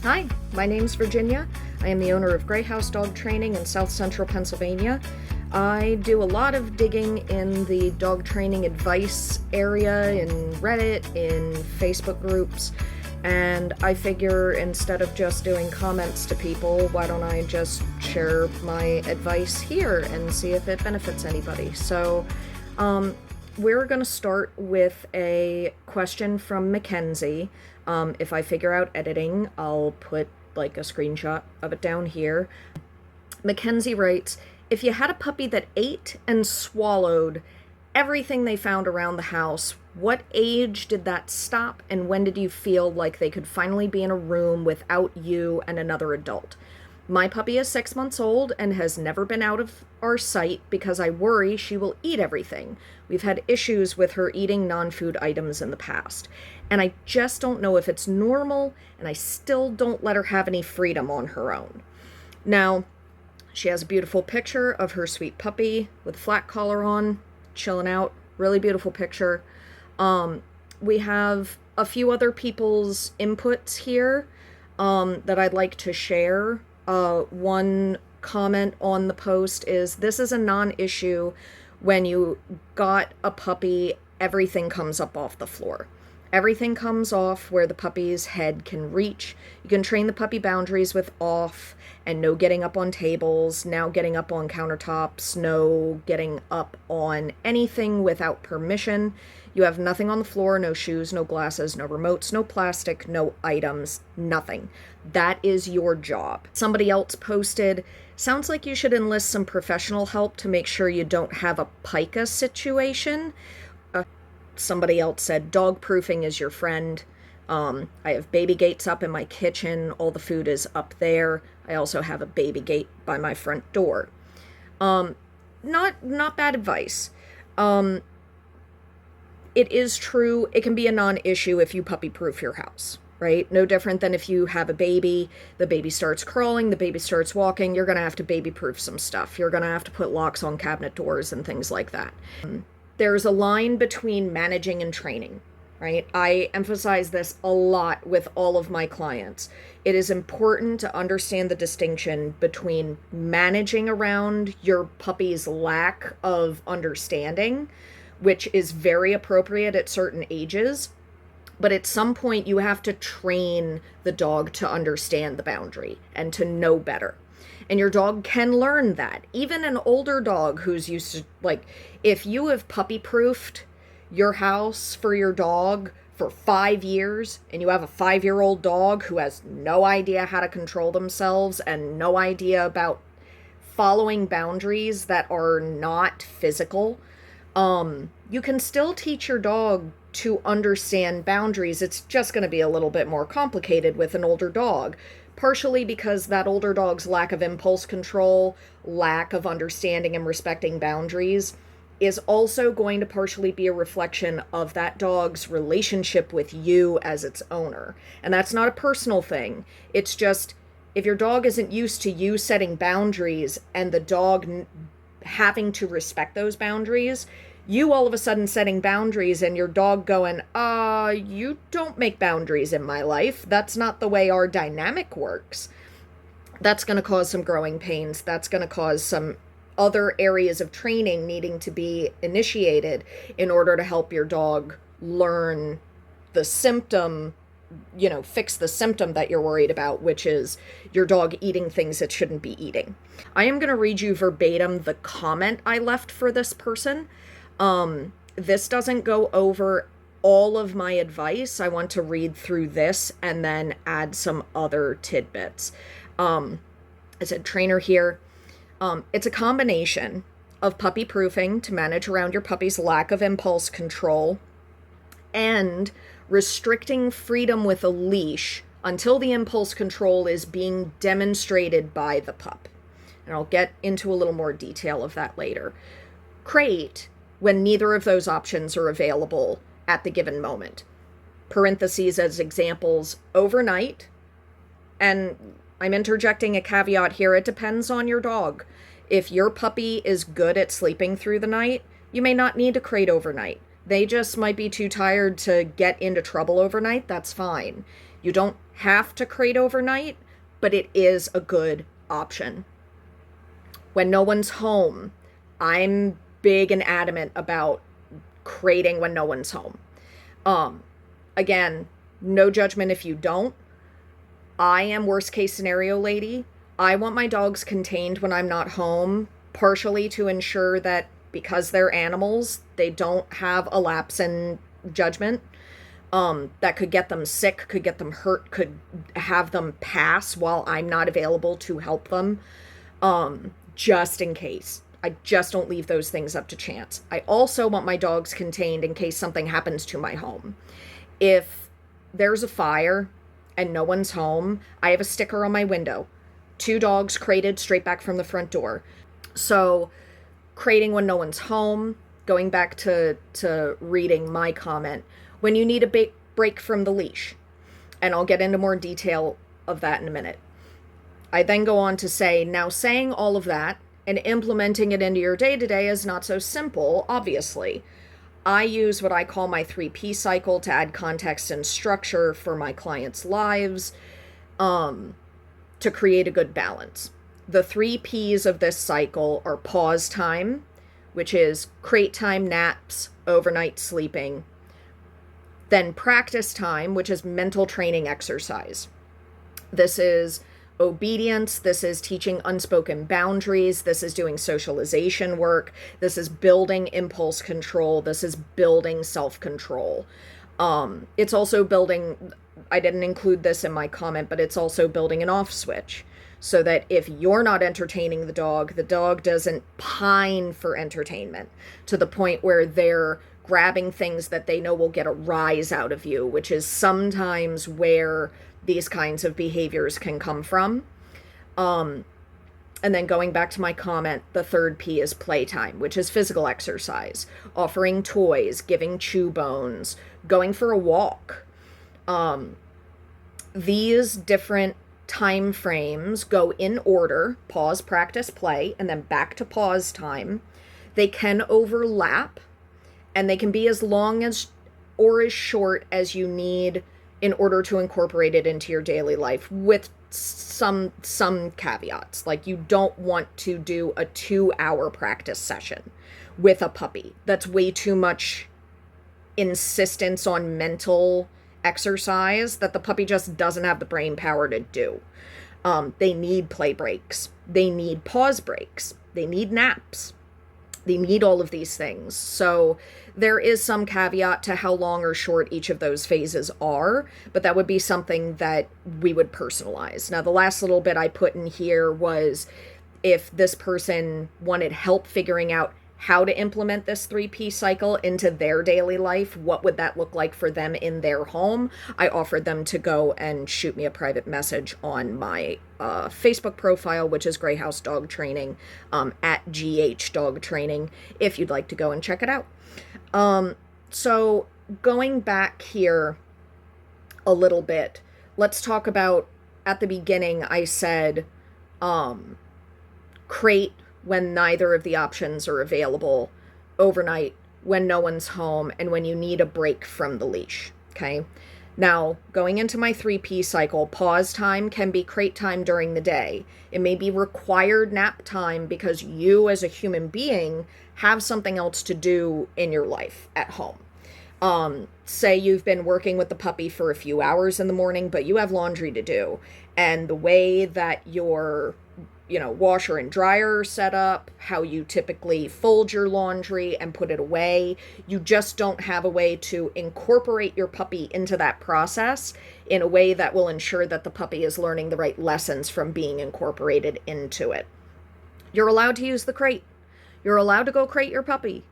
Hi, my name's Virginia. I am the owner of Grey House Dog Training in South Central Pennsylvania. I do a lot of digging in the dog training advice area, in Reddit, in Facebook groups, and I figure instead of just doing comments to people, why don't I just share my advice here and see if it benefits anybody. So, we're going to start with a question from Mackenzie. If I figure out editing, I'll put like a screenshot of it down here. Mackenzie writes, if you had a puppy that ate and swallowed everything they found around the house, what age did that stop, and when did you feel like they could finally be in a room without you and another adult? My puppy is 6 months old and has never been out of our sight because I worry she will eat everything. We've had issues with her eating non-food items in the past, and I just don't know if it's normal, and I still don't let her have any freedom on her own. Now, she has a beautiful picture of her sweet puppy with a flat collar on, chilling out. Really beautiful picture. We have a few other people's inputs here that I'd like to share. One comment on the post is, this is a non-issue. When you got a puppy, everything comes up off the floor. Everything comes off where the puppy's head can reach. You can train the puppy boundaries with off and no getting up on tables, now getting up on countertops, no getting up on anything without permission. You have nothing on the floor, no shoes, no glasses, no remotes, no plastic, no items, nothing. That is your job. Somebody else posted, sounds like you should enlist some professional help to make sure you don't have a pica situation. Somebody else said, dog proofing is your friend. I have baby gates up in my kitchen. All the food is up there. I also have a baby gate by my front door. Not bad advice. It is true. It can be a non-issue if you puppy proof your house, right? No different than if you have a baby, the baby starts crawling, the baby starts walking, you're going to have to baby proof some stuff. You're going to have to put locks on cabinet doors and things like that. There's a line between managing and training, right? I emphasize this a lot with all of my clients. It is important to understand the distinction between managing around your puppy's lack of understanding, which is very appropriate at certain ages, but at some point you have to train the dog to understand the boundary and to know better. And your dog can learn that. Even an older dog who's used to, like, if you have puppy proofed your house for your dog for 5 years and you have a 5-year-old dog who has no idea how to control themselves and no idea about following boundaries that are not physical, you can still teach your dog to understand boundaries. It's just going to be a little bit more complicated with an older dog. Partially because that older dog's lack of impulse control, lack of understanding and respecting boundaries is also going to partially be a reflection of that dog's relationship with you as its owner. And that's not a personal thing. It's just, if your dog isn't used to you setting boundaries and the dog having to respect those boundaries, you all of a sudden setting boundaries and your dog going, you don't make boundaries in my life. That's not the way our dynamic works. That's going to cause some growing pains. That's going to cause some other areas of training needing to be initiated in order to help your dog learn the symptom, fix the symptom that you're worried about, which is your dog eating things it shouldn't be eating. I am going to read you verbatim the comment I left for this person. This doesn't go over all of my advice. I want to read through this and then add some other tidbits. I said, trainer here. It's a combination of puppy proofing to manage around your puppy's lack of impulse control and restricting freedom with a leash until the impulse control is being demonstrated by the pup. And I'll get into a little more detail of that later. Crate when neither of those options are available at the given moment. Parentheses as examples, overnight, and I'm interjecting a caveat here, it depends on your dog. If your puppy is good at sleeping through the night, you may not need a crate overnight. They just might be too tired to get into trouble overnight, that's fine. You don't have to crate overnight, but it is a good option. When no one's home, I'm big and adamant about crating when no one's home. Again, no judgment if you don't. I am worst case scenario lady. I want my dogs contained when I'm not home, partially to ensure that because they're animals, they don't have a lapse in judgment. That could get them sick, could get them hurt, could have them pass while I'm not available to help them, just in case. I just don't leave those things up to chance. I also want my dogs contained in case something happens to my home. If there's a fire and no one's home, I have a sticker on my window. 2 dogs crated straight back from the front door. So crating when no one's home, going back to reading my comment, when you need a break from the leash. And I'll get into more detail of that in a minute. I then go on to say, now saying all of that and implementing it into your day-to-day is not so simple, obviously. I use what I call my 3P cycle to add context and structure for my clients' lives, to create a good balance. The 3 Ps of this cycle are pause time, which is crate time, naps, overnight sleeping. Then practice time, which is mental training exercise. This is obedience. This is teaching unspoken boundaries. This is doing socialization work. This is building impulse control. This is building self-control. It's also building, I didn't include this in my comment, but it's also building an off switch so that if you're not entertaining the dog doesn't pine for entertainment to the point where they're grabbing things that they know will get a rise out of you, which is sometimes where these kinds of behaviors can come from. And then going back to my comment, the 3rd P is playtime, which is physical exercise, offering toys, giving chew bones, going for a walk. These different time frames go in order: pause, practice, play, and then back to pause time. They can overlap, and they can be as long as or as short as you need in order to incorporate it into your daily life, with some caveats. Like, you don't want to do a 2-hour practice session with a puppy. That's way too much insistence on mental exercise that the puppy just doesn't have the brain power to do. They need play breaks. They need pause breaks. They need naps. They need all of these things. So there is some caveat to how long or short each of those phases are, but that would be something that we would personalize. Now, the last little bit I put in here was if this person wanted help figuring out how to implement this 3P cycle into their daily life, what would that look like for them in their home? I offered them to go and shoot me a private message on my Facebook profile, which is Grey House Dog Training, at GH Dog Training, if you'd like to go and check it out. So going back here a little bit, let's talk about, at the beginning, I said, crate when neither of the options are available, overnight when no one's home, and when you need a break from the leash. Okay. Now, going into my 3P cycle, pause time can be crate time during the day. It may be required nap time because you as a human being have something else to do in your life at home. Say you've been working with the puppy for a few hours in the morning, but you have laundry to do. And the way that your washer and dryer set up, how you typically fold your laundry and put it away. You just don't have a way to incorporate your puppy into that process in a way that will ensure that the puppy is learning the right lessons from being incorporated into it. You're allowed to use the crate. You're allowed to go crate your puppy.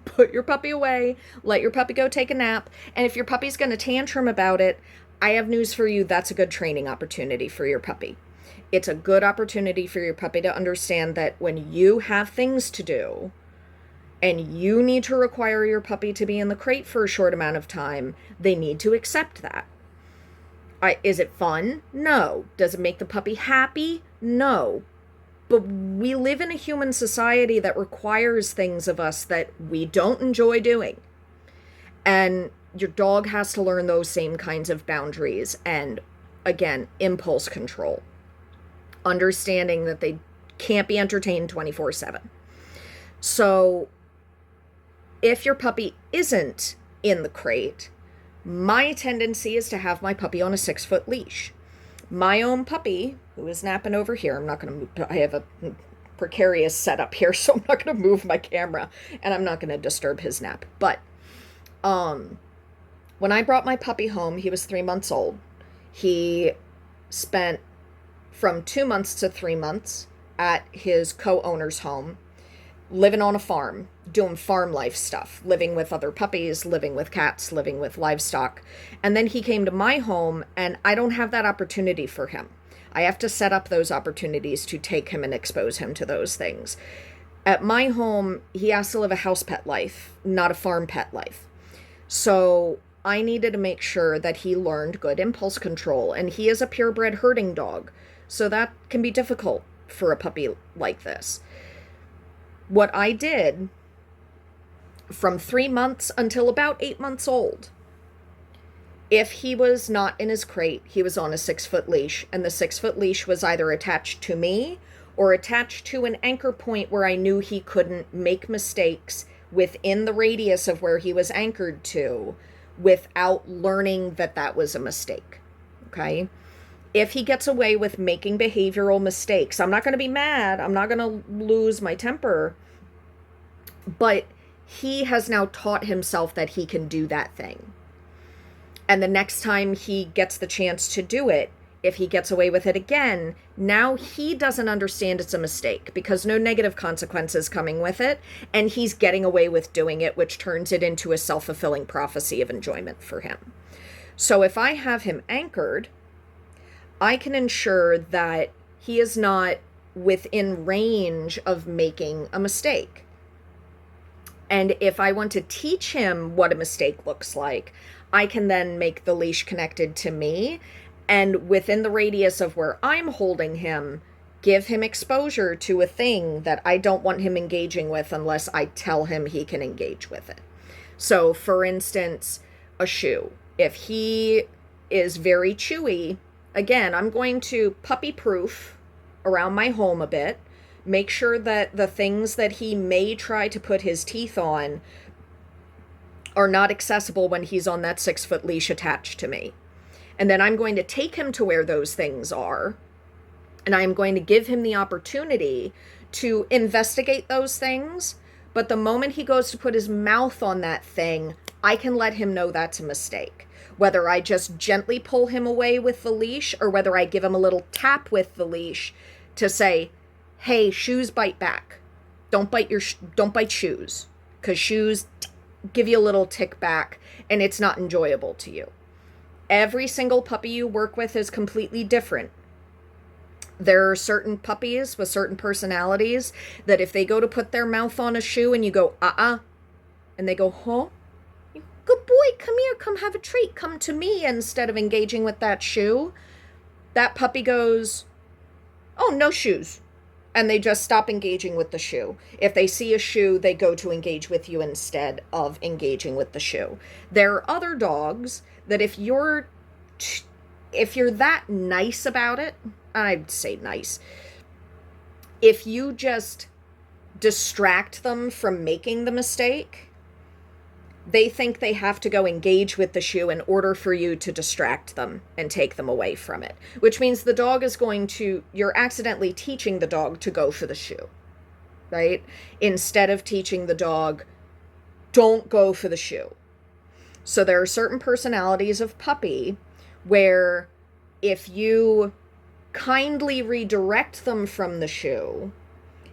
Put your puppy away, let your puppy go take a nap. And if your puppy's going to tantrum about it, I have news for you. That's a good training opportunity for your puppy. It's a good opportunity for your puppy to understand that when you have things to do and you need to require your puppy to be in the crate for a short amount of time, they need to accept that. Is it fun? No. Does it make the puppy happy? No. But we live in a human society that requires things of us that we don't enjoy doing. And your dog has to learn those same kinds of boundaries. And again, impulse control, understanding that they can't be entertained 24/7. So if your puppy isn't in the crate, my tendency is to have my puppy on a 6-foot leash. My own puppy, who is napping over here, I'm not going to move, I have a precarious setup here, so I'm not going to move my camera, and I'm not going to disturb his nap. But when I brought my puppy home, he was 3 months old. He spent from 2 months to 3 months at his co-owner's home, living on a farm, doing farm life stuff, living with other puppies, living with cats, living with livestock. And then he came to my home, and I don't have that opportunity for him. I have to set up those opportunities to take him and expose him to those things. At my home, he has to live a house pet life, not a farm pet life. So I needed to make sure that he learned good impulse control, and he is a purebred herding dog. So that can be difficult for a puppy like this. What I did from 3 months until about 8 months old, if he was not in his crate, he was on a 6-foot leash, and the 6-foot leash was either attached to me or attached to an anchor point where I knew he couldn't make mistakes within the radius of where he was anchored to without learning that that was a mistake. Okay? If he gets away with making behavioral mistakes, I'm not going to be mad. I'm not going to lose my temper. But he has now taught himself that he can do that thing. And the next time he gets the chance to do it, if he gets away with it again, now he doesn't understand it's a mistake because no negative consequences coming with it. And he's getting away with doing it, which turns it into a self-fulfilling prophecy of enjoyment for him. So if I have him anchored, I can ensure that he is not within range of making a mistake. And if I want to teach him what a mistake looks like, I can then make the leash connected to me, and within the radius of where I'm holding him, give him exposure to a thing that I don't want him engaging with unless I tell him he can engage with it. So, for instance, a shoe. If he is very chewy, again, I'm going to puppy-proof around my home a bit, make sure that the things that he may try to put his teeth on are not accessible when he's on that 6-foot leash attached to me. And then I'm going to take him to where those things are, and I'm going to give him the opportunity to investigate those things. But the moment he goes to put his mouth on that thing, I can let him know that's a mistake. Whether I just gently pull him away with the leash or whether I give him a little tap with the leash to say, hey, shoes bite back. Don't bite shoes, because shoes give you a little tick back and it's not enjoyable to you. Every single puppy you work with is completely different. There are certain puppies with certain personalities that if they go to put their mouth on a shoe and you go, and they go, huh? Good boy, come here, come have a treat, come to me, instead of engaging with that shoe, that puppy goes, oh, no shoes. And they just stop engaging with the shoe. If they see a shoe, they go to engage with you instead of engaging with the shoe. There are other dogs that if you're that nice about it, I'd say nice, if you just distract them from making the mistake, they think they have to go engage with the shoe in order for you to distract them and take them away from it. Which means the dog is you're accidentally teaching the dog to go for the shoe, right? Instead of teaching the dog, don't go for the shoe. So there are certain personalities of puppy where if you kindly redirect them from the shoe,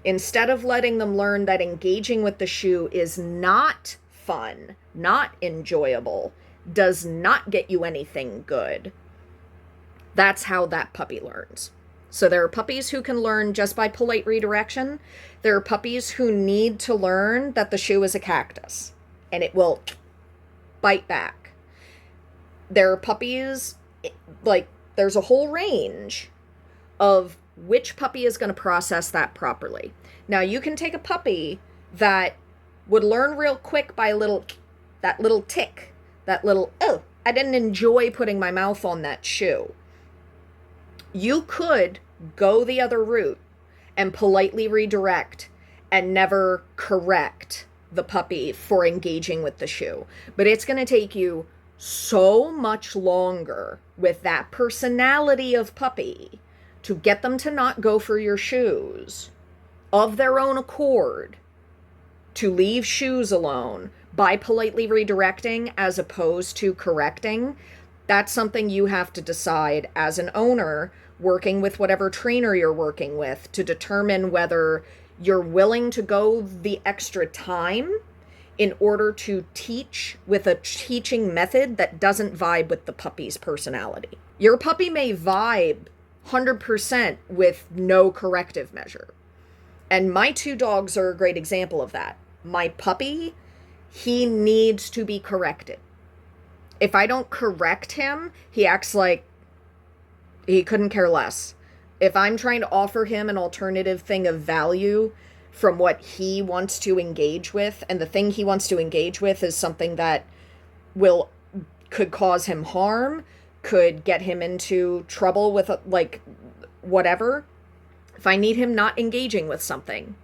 instead of letting them learn that engaging with the shoe is not fun, not enjoyable, does not get you anything good, that's how that puppy learns. So there are puppies who can learn just by polite redirection. There are puppies who need to learn that the shoe is a cactus and it will bite back. There are puppies, there's a whole range of which puppy is going to process that properly. Now, you can take a puppy that would learn real quick by that little tick, that little, oh, I didn't enjoy putting my mouth on that shoe. You could go the other route and politely redirect and never correct the puppy for engaging with the shoe. But it's going to take you so much longer with that personality of puppy to get them to not go for your shoes of their own accord, to leave shoes alone by politely redirecting as opposed to correcting. That's something you have to decide as an owner working with whatever trainer you're working with to determine whether you're willing to go the extra time in order to teach with a teaching method that doesn't vibe with the puppy's personality. Your puppy may vibe 100% with no corrective measure. And my 2 dogs are a great example of that. My puppy, he needs to be corrected. If I don't correct him, he acts like he couldn't care less. If I'm trying to offer him an alternative thing of value from what he wants to engage with, and the thing he wants to engage with is something that could cause him harm, could get him into trouble with like whatever. If I need him not engaging with something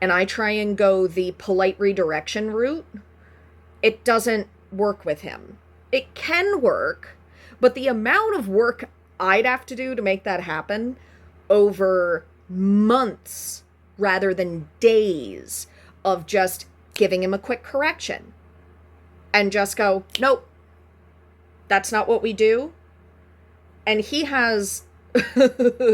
and I try and go the polite redirection route, it doesn't work with him. It can work, but the amount of work I'd have to do to make that happen over months rather than days of just giving him a quick correction and just go, nope, that's not what we do. And he has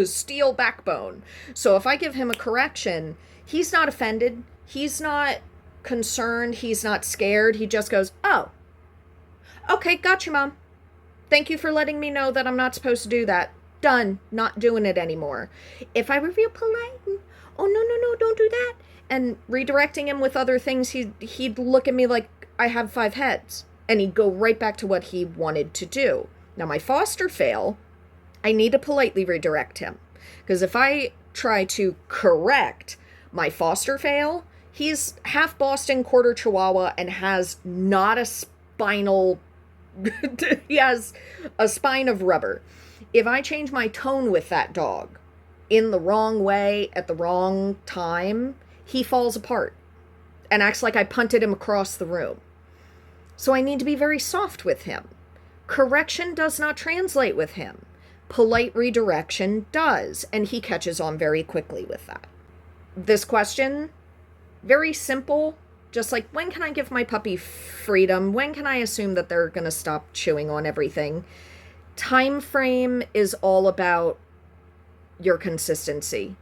steel backbone. So if I give him a correction, he's not offended. He's not concerned. He's not scared. He just goes, oh, okay, got you, Mom. Thank you for letting me know that I'm not supposed to do that. Done. Not doing it anymore. If I were real polite and, oh, no, don't do that, and redirecting him with other things, he'd look at me like I have 5 heads, and he'd go right back to what he wanted to do. Now, my foster fail, I need to politely redirect him. Because if I try to correct my foster fail, he's half Boston, quarter Chihuahua, and has not a spinal... he has a spine of rubber. If I change my tone with that dog in the wrong way at the wrong time, he falls apart and acts like I punted him across the room. So I need to be very soft with him. Correction does not translate with him. Polite redirection does, and he catches on very quickly with that. This question, very simple, just like, when can I give my puppy freedom? When can I assume that they're going to stop chewing on everything? Time frame is all about your consistency.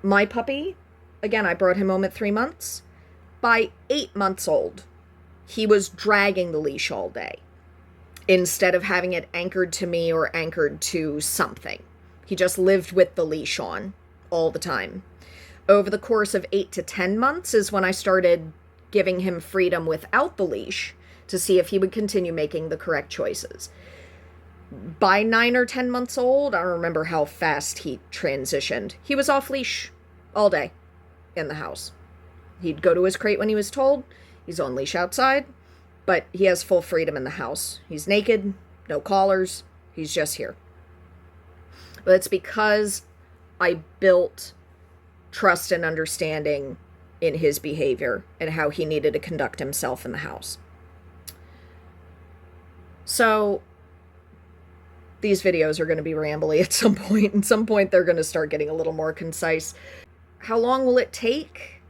My puppy, again, I brought him home at 3 months. By 8 months old, he was dragging the leash all day instead of having it anchored to me or anchored to something. He just lived with the leash on all the time. Over the course of 8 to 10 months is when I started giving him freedom without the leash to see if he would continue making the correct choices. By 9 or 10 months old, I don't remember how fast he transitioned. He was off leash all day in the house. He'd go to his crate when he was told. He's on leash outside, but he has full freedom in the house. He's naked, no collars. He's just here. But it's because I built trust and understanding in his behavior and how he needed to conduct himself in the house. So these videos are going to be rambly at some point. At some point, they're going to start getting a little more concise. How long will it take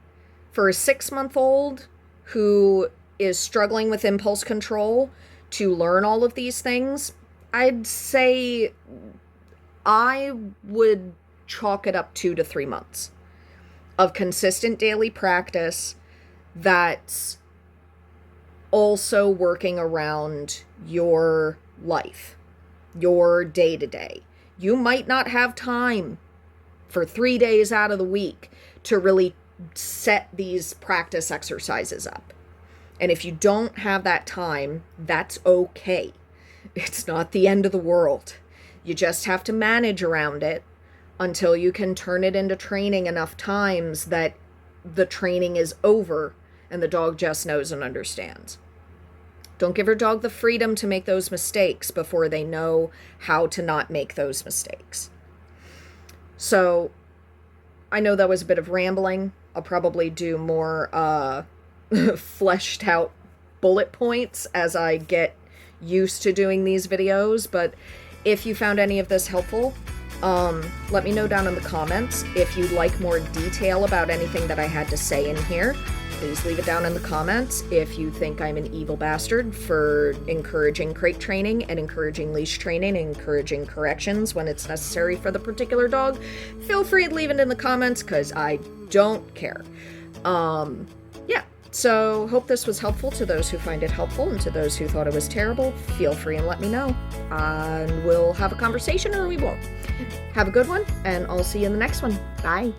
for a 6-month-old who is struggling with impulse control to learn all of these things? I'd say I would chalk it up 2 to 3 months of consistent daily practice that's also working around your life, your day-to-day. You might not have time for 3 days out of the week to really set these practice exercises up. And if you don't have that time, that's okay. It's not the end of the world. You just have to manage around it until you can turn it into training enough times that the training is over and the dog just knows and understands. Don't give your dog the freedom to make those mistakes before they know how to not make those mistakes. So I know that was a bit of rambling. I'll probably do more fleshed out bullet points as I get used to doing these videos. But if you found any of this helpful, let me know down in the comments. If you'd like more detail about anything that I had to say in here, please leave it down in the comments. If you think I'm an evil bastard for encouraging crate training and encouraging leash training and encouraging corrections when it's necessary for the particular dog, feel free to leave it in the comments, because I don't care. Yeah, so hope this was helpful to those who find it helpful, and to those who thought it was terrible, feel free and let me know. And we'll have a conversation, or we won't. Have a good one, and I'll see you in the next one. Bye.